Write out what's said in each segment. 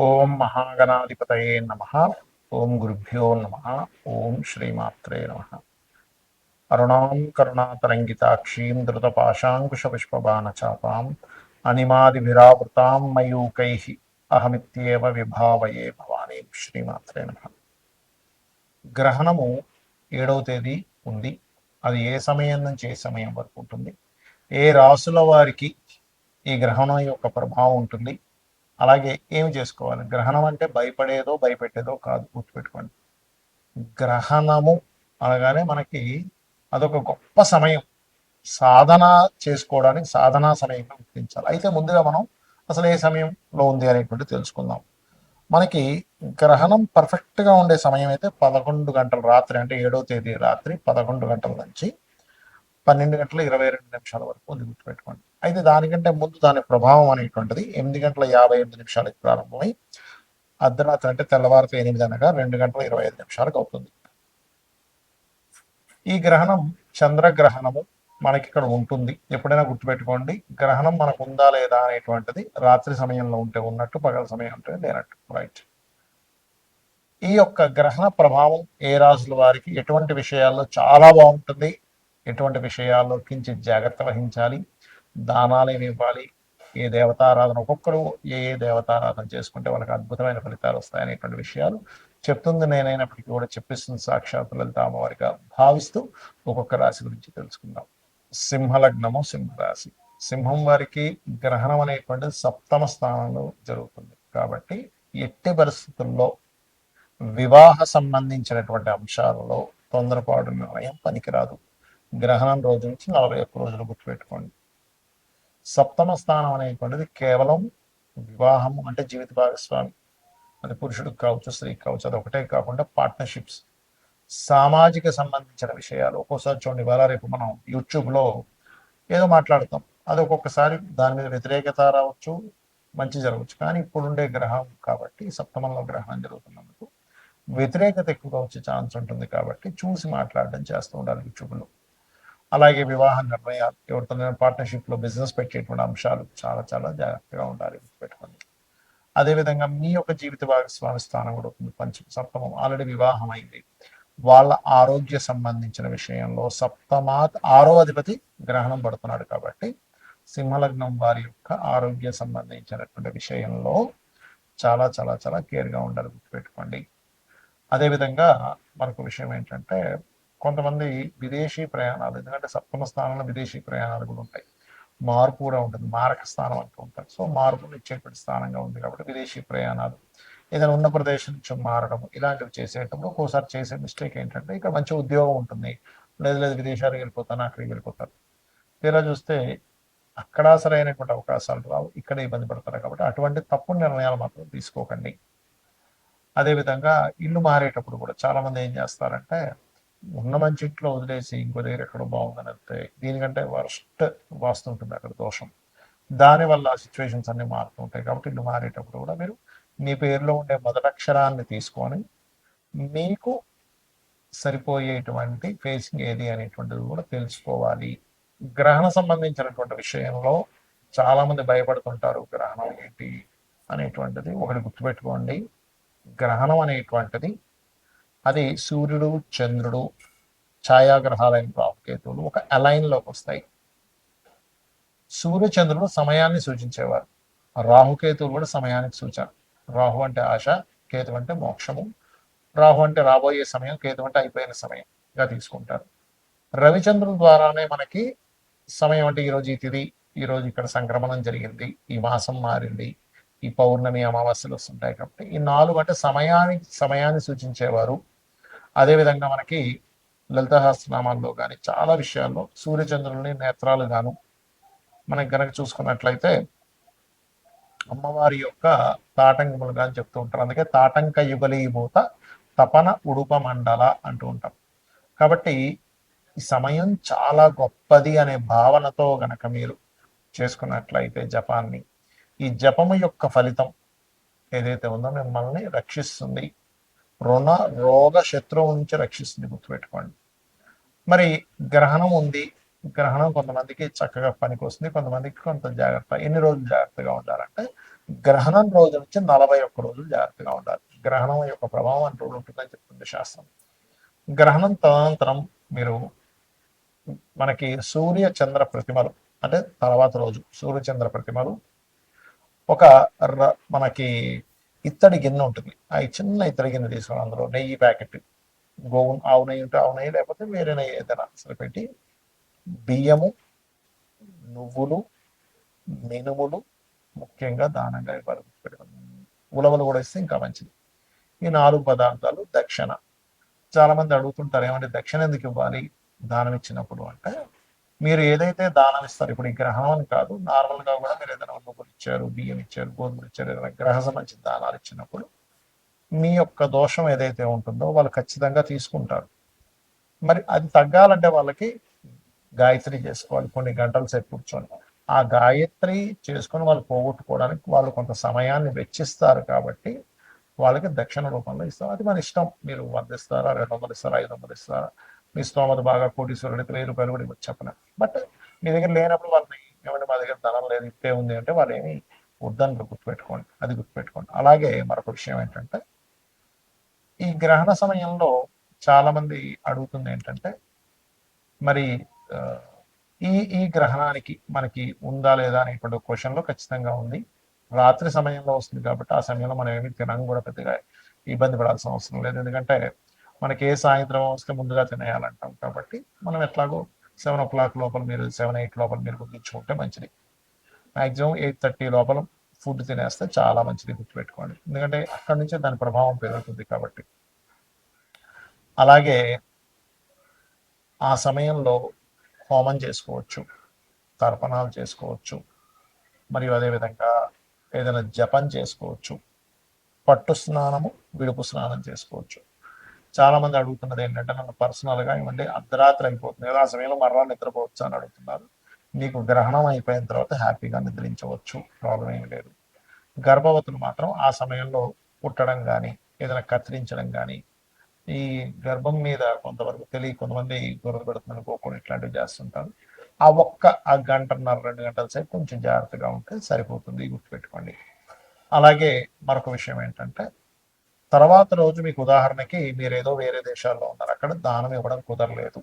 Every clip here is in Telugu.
ఓం మహాగణాధిపతయే నమ. ఓం గురుభ్యో నమ. ఓం శ్రీమాత్రే నమ. అరుణాం కరుణాతరంగితాక్షీం ధృతపాశాంకుశపుష్పబాణచాపాం అనిమాదిభిరావృతాం మయూకై అహమిత్యేవ విభావయే భవానీ. శ్రీమాత్రే నమ. గ్రహణము 7వ తేదీ ఉంది. అది ఏ సమయం నుంచి ఏ సమయం వరకు ఉంటుంది, ఏ రాసుల వారికి ఈ గ్రహణం యొక్క ప్రభావం ఉంటుంది, అలాగే ఏమి చేసుకోవాలి. గ్రహణం అంటే భయపడేదో భయపెట్టేదో కాదు, గుర్తుపెట్టుకోండి. గ్రహణము అనగానే మనకి అదొక గొప్ప సమయం, సాధన చేసుకోవడానికి సాధనా సమయంగా గుర్తించాలి. అయితే ముందుగా మనం అసలు ఏ సమయంలో ఉంది అనేటువంటి తెలుసుకుందాం. మనకి గ్రహణం పర్ఫెక్ట్గా ఉండే సమయం అయితే 11 గంటల రాత్రి, అంటే 7వ తేదీ రాత్రి 11 గంటల నుంచి 12 గంటల 22 నిమిషాల వరకు ఉంది, గుర్తుపెట్టుకోండి. అయితే దానికంటే ముందు దాని ప్రభావం అనేటువంటిది 8 గంటల 58 నిమిషాలకు ప్రారంభమై అర్ధరాత్రి అంటే తెల్లవారితో 8 అనగా 2 గంటల 25 నిమిషాలకు అవుతుంది. ఈ గ్రహణం చంద్రగ్రహణము మనకి ఇక్కడ ఉంటుంది. ఎప్పుడైనా గుర్తుపెట్టుకోండి, గ్రహణం మనకు ఉందా లేదా అనేటువంటిది రాత్రి సమయంలో ఉంటే ఉన్నట్టు, పగల సమయం ఉంటే లేనట్టు. రైట్. ఈ యొక్క గ్రహణ ప్రభావం ఏ రాశుల వారికి ఎటువంటి విషయాల్లో చాలా బాగుంటుంది, ఎటువంటి విషయాల్లో కించిత్ జాగ్రత్త వహించాలి, దానాలు ఏమి ఇవ్వాలి, ఏ దేవతారాధన, ఒక్కొక్కరు ఏ ఏ దేవతారాధన చేసుకుంటే వాళ్ళకి అద్భుతమైన ఫలితాలు వస్తాయనేటువంటి విషయాలు చెప్తుంది నేనైనప్పటికీ కూడా చెప్పిస్తుంది సాక్షాత్ లలిత అమ్మవారిగా భావిస్తూ ఒక్కొక్క రాశి గురించి తెలుసుకుందాం. సింహలగ్నము, సింహరాశి. సింహం వారికి గ్రహణం అనేటువంటిది 7వ స్థానంలో జరుగుతుంది. కాబట్టి ఎట్టి పరిస్థితుల్లో వివాహ సంబంధించినటువంటి అంశాలలో తొందరపాటు నిర్ణయం పనికిరాదు. గ్రహణం రోజు నుంచి 41 రోజులు గుర్తుపెట్టుకోండి. 7వ స్థానం అనేటువంటిది కేవలం వివాహం అంటే జీవిత భాగస్వామి, అది పురుషుడికి కావచ్చు స్త్రీకి కావచ్చు, అది ఒకటే కాకుండా పార్ట్నర్షిప్స్, సామాజిక సంబంధించిన విషయాలు. ఒక్కోసారి చూడండి, ఇవాళ రేపు మనం యూట్యూబ్లో ఏదో మాట్లాడతాం, అది ఒక్కొక్కసారి దాని మీద వ్యతిరేకత రావచ్చు, మంచి జరగవచ్చు. కానీ ఇప్పుడుండే గ్రహం కాబట్టి 7మంలో గ్రహణం జరుగుతున్నందుకు వ్యతిరేకత ఎక్కువగా వచ్చే ఛాన్స్ ఉంటుంది. కాబట్టి చూసి మాట్లాడడం చేస్తూ ఉండాలి యూట్యూబ్లో. అలాగే వివాహ నిర్ణయాలు, ఎవరితో పార్ట్నర్షిప్లో బిజినెస్ పెట్టేటువంటి అంశాలు చాలా చాలా జాగ్రత్తగా ఉండాలి, గుర్తుపెట్టుకోండి. అదేవిధంగా మీ యొక్క జీవిత భాగస్వామి స్థానం కూడా ఉంటుంది. 7మం ఆల్రెడీ వివాహం అయింది, వాళ్ళ ఆరోగ్య సంబంధించిన విషయంలో 6వ అధిపతి గ్రహణం పడుతున్నాడు. కాబట్టి సింహలగ్నం వారి యొక్క ఆరోగ్య సంబంధించినటువంటి విషయంలో చాలా చాలా చాలా కేర్గా ఉండాలి, గుర్తుపెట్టుకోండి. అదేవిధంగా మనకు విషయం ఏంటంటే, కొంతమంది విదేశీ ప్రయాణాలు, ఎందుకంటే 7మ స్థానంలో విదేశీ ప్రయాణాలు కూడా ఉంటాయి, మార్పు కూడా ఉంటుంది, మారక స్థానం అంటూ ఉంటారు. సో మార్పులు ఇచ్చేటువంటి స్థానంగా ఉంది కాబట్టి విదేశీ ప్రయాణాలు, ఏదైనా ఉన్న ప్రదేశం నుంచి మారడం, ఇలాంటివి చేసేటప్పుడు ఒక్కోసారి చేసే మిస్టేక్ ఏంటంటే, ఇక్కడ మంచి ఉద్యోగం ఉంటుంది, లేదు లేదు విదేశాలకు వెళ్ళిపోతాను, అక్కడికి వెళ్ళిపోతారు. తీరా చూస్తే అక్కడ సరైనటువంటి అవకాశాలు రావు, ఇక్కడ ఇబ్బంది పడతారు. కాబట్టి అటువంటి తప్పుడు నిర్ణయాలు మాత్రం తీసుకోకండి. అదేవిధంగా ఇల్లు మారేటప్పుడు కూడా చాలా మంది ఏం చేస్తారంటే, ఉన్న మంచి ఇంట్లో వదిలేసి ఇంకో దగ్గర ఎక్కడో బాగుందని వెళ్తే, దీనికంటే వర్స్ట్ వాస్తు ఉంటుంది అక్కడ, దోషం. దానివల్ల సిచ్యువేషన్స్ అన్ని మారుతూ ఉంటాయి. కాబట్టి ఇల్లు మారేటప్పుడు కూడా మీరు మీ పేరులో ఉండే మొదటి అక్షరాన్ని తీసుకొని మీకు సరిపోయేటువంటి ఫేసింగ్ ఏది అనేటువంటిది కూడా తెలుసుకోవాలి. గ్రహణ సంబంధించినటువంటి విషయంలో చాలా మంది భయపడుతుంటారు, గ్రహణం ఏంటి అనేటువంటిది. ఒకటి గుర్తుపెట్టుకోండి, గ్రహణం అనేటువంటిది అది సూర్యుడు చంద్రుడు ఛాయాగ్రహాలైన రాహుకేతువులు ఒక అలైన్లోకి వస్తాయి. సూర్యచంద్రుడు సమయాన్ని సూచించేవారు, రాహుకేతువులు కూడా సమయానికి సూచన. రాహు అంటే ఆశ, కేతు అంటే మోక్షము. రాహు అంటే రాబోయే సమయం, కేతు అంటే అయిపోయిన సమయంగా తీసుకుంటారు. రవిచంద్రుల ద్వారానే మనకి సమయం అంటే ఈరోజు ఈ తిథి, ఈరోజు ఇక్కడ సంక్రమణం జరిగింది, ఈ మాసం మారింది, ఈ పౌర్ణమి అమావాస్యలు వస్తుంటాయి. కాబట్టి ఈ 4 అంటే సమయాన్ని సూచించేవారు. అదేవిధంగా మనకి లలితహాస్త్రనామాల్లో కానీ చాలా విషయాల్లో సూర్యచంద్రుల్ని నేత్రాలు గాను మనకి గనక చూసుకున్నట్లయితే అమ్మవారి యొక్క తాటంకములు కానీ చెప్తూ ఉంటారు. అందుకే తాటంక యుగలీభూత తపన ఉడుప మండల అంటూ ఉంటాం. కాబట్టి ఈ సమయం చాలా గొప్పది అనే భావనతో గనక మీరు చేసుకున్నట్లయితే జపాన్ని, ఈ జపము యొక్క ఫలితం ఏదైతే ఉందో మిమ్మల్ని రక్షిస్తుంది, రుణ రోగ శత్రువు నుంచి రక్షిస్తుంది, గుర్తుపెట్టుకోండి. మరి గ్రహణం ఉంది, గ్రహణం కొంతమందికి చక్కగా పనికి వస్తుంది, కొంతమందికి కొంత జాగ్రత్త. ఎన్ని రోజులు జాగ్రత్తగా ఉండాలంటే గ్రహణం రోజు నుంచి 41 రోజులు జాగ్రత్తగా ఉండాలి. గ్రహణం యొక్క ప్రభావం అన్ని రోజులు ఉంటుందని చెప్తుంది శాస్త్రం. గ్రహణం తదనంతరం మీరు మనకి సూర్య చంద్ర ప్రతిమలు అంటే తర్వాత రోజు సూర్య చంద్ర ప్రతిమలు ఒక మనకి ఇత్తడి గిన్నె ఉంటుంది. ఆ చిన్న ఇత్తడి గిన్నె తీసుకుని అందులో నెయ్యి ప్యాకెట్, గోవు ఆవు నెయ్యి ఉంటే ఆవు నెయ్యి, లేకపోతే వేరే నెయ్యి ఏదైనా అసలు పెట్టి బియ్యము, నువ్వులు, మినుములు ముఖ్యంగా దానంగా ఇవ్వాలి. ఉలవలు కూడా ఇస్తే ఇంకా మంచిది. ఈ 4 పదార్థాలు దక్షిణ. చాలా మంది అడుగుతుంటారు, ఏమంటే దక్షిణ ఎందుకు ఇవ్వాలి దానం ఇచ్చినప్పుడు అంటే, మీరు ఏదైతే దానం ఇస్తారు, ఇప్పుడు ఈ గ్రహం అని కాదు, నార్మల్గా కూడా మీరు ఏదైనా నువ్వులు ఇచ్చారు, బియ్యం ఇచ్చారు, గోధుమలు ఇచ్చారు, ఏదైనా గ్రహ సంబంధించిన దానాలు ఇచ్చినప్పుడు మీ యొక్క దోషం ఏదైతే ఉంటుందో వాళ్ళు ఖచ్చితంగా తీసుకుంటారు. మరి అది తగ్గాలంటే వాళ్ళకి గాయత్రి చేసుకోవాలి కొన్ని గంటల సేపు కూర్చొని. ఆ గాయత్రి చేసుకొని వాళ్ళు పోగొట్టుకోవడానికి వాళ్ళు కొంత సమయాన్ని వెచ్చిస్తారు కాబట్టి వాళ్ళకి దక్షిణ రూపంలో ఇస్తాం. అది మన ఇష్టం. మీరు 100 ఇస్తారా, 200 ఇస్తారా, 500 ఇస్తారా, మీ స్తోమత బాగా కోటీశ్వరుడికి 1000 రూపాయలు కూడా ఇవ్వచ్చు చెప్పలేం. బట్ మీ దగ్గర లేనప్పుడు వాళ్ళని ఏమంటే మా దగ్గర ధనం లేదు ఇప్పే ఉంది అంటే వాళ్ళు ఏమి వద్దని గుర్తుపెట్టుకోండి. అది గుర్తుపెట్టుకోండి. అలాగే మరొక విషయం ఏంటంటే, ఈ గ్రహణ సమయంలో చాలా మంది అడుగుతుంది ఏంటంటే, మరి ఈ ఈ గ్రహణానికి మనకి ఉందా లేదా అనేటువంటి క్వశ్చన్లో ఖచ్చితంగా ఉంది. రాత్రి సమయంలో వస్తుంది కాబట్టి ఆ సమయంలో మనం ఏమి తినడం కూడా పెద్దగా ఇబ్బంది పడాల్సిన అవసరం లేదు. ఎందుకంటే మనకి ఏ సాయంత్రం వస్తే ముందుగా తినేయాలంటాం కాబట్టి మనం ఎట్లాగో 7 o'clock లోపల మీరు 7-8 లోపల మీరు గుర్తించుకుంటే మంచిది. మ్యాక్సిమం 8:30 లోపల ఫుడ్ తినేస్తే చాలా మంచిది, గుర్తుపెట్టుకోండి. ఎందుకంటే అక్కడి నుంచే దాని ప్రభావం పెరుగుతుంది కాబట్టి. అలాగే ఆ సమయంలో హోమం చేసుకోవచ్చు, తర్పణాలు చేసుకోవచ్చు, మరియు అదేవిధంగా ఏదైనా జపం చేసుకోవచ్చు, పట్టు స్నానము, విడుపు స్నానం చేసుకోవచ్చు. చాలా మంది అడుగుతున్నది ఏంటంటే, నన్ను పర్సనల్గా ఏమంటే అర్ధరాత్రి అయిపోతుంది కదా, ఆ సమయంలో మరలా నిద్రపోవచ్చు అని అడుగుతున్నారు. మీకు గ్రహణం అయిపోయిన తర్వాత హ్యాపీగా నిద్రించవచ్చు, ప్రాబ్లం ఏమి లేదు. గర్భవతులు మాత్రం ఆ సమయంలో పుట్టడం కానీ ఏదైనా కత్తిరించడం కానీ, ఈ గర్భం మీద కొంతవరకు కొంతమంది గొర్రెలు పెడుతుందని పోకుండా ఇట్లాంటివి చేస్తుంటారు. ఆ గంటన్నర 2 గంటల సేపు కొంచెం జాగ్రత్తగా ఉంటే సరిపోతుంది, గుర్తుపెట్టుకోండి. అలాగే మరొక విషయం ఏంటంటే, తర్వాత రోజు మీకు ఉదాహరణకి మీరు ఏదో వేరే దేశాల్లో ఉన్నారు, అక్కడ దానం ఇవ్వడం కుదరలేదు.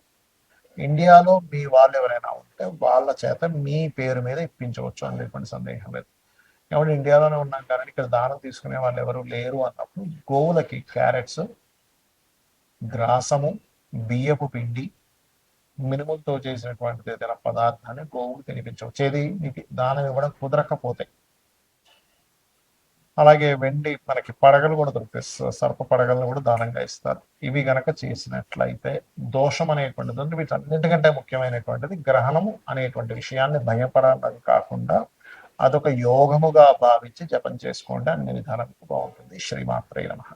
ఇండియాలో మీ వాళ్ళు ఎవరైనా ఉంటే వాళ్ళ చేత మీ పేరు మీద ఇప్పించవచ్చు అని ఎటువంటి సందేహం లేదు. కాబట్టి ఇండియాలోనే ఉన్నాం కానీ ఇక్కడ దానం తీసుకునే వాళ్ళు ఎవరు లేరు అన్నప్పుడు గోవులకి క్యారెట్స్, గ్రాసము, బియ్యపు పిండి, మినుములతో చేసినటువంటిది ఏదైనా పదార్థాన్ని గోవుకు తినిపించవచ్చు, ఏది మీకు దానం ఇవ్వడం కుదరకపోతే. అలాగే వెండి మనకి పడగలు కూడా దొరుకుతాయి, సర్ప పడగలను కూడా దానంగా ఇస్తారు. ఇవి గనక చేసినట్లయితే దోషం అనేటువంటిది, వీటన్నిటికంటే ముఖ్యమైనటువంటిది గ్రహణము అనేటువంటి విషయాన్ని భయపడడం కాకుండా అదొక యోగముగా భావించి జపం చేసుకోండి, అన్ని విధాలకు బాగుంటుంది. శ్రీమాత్రే నమః.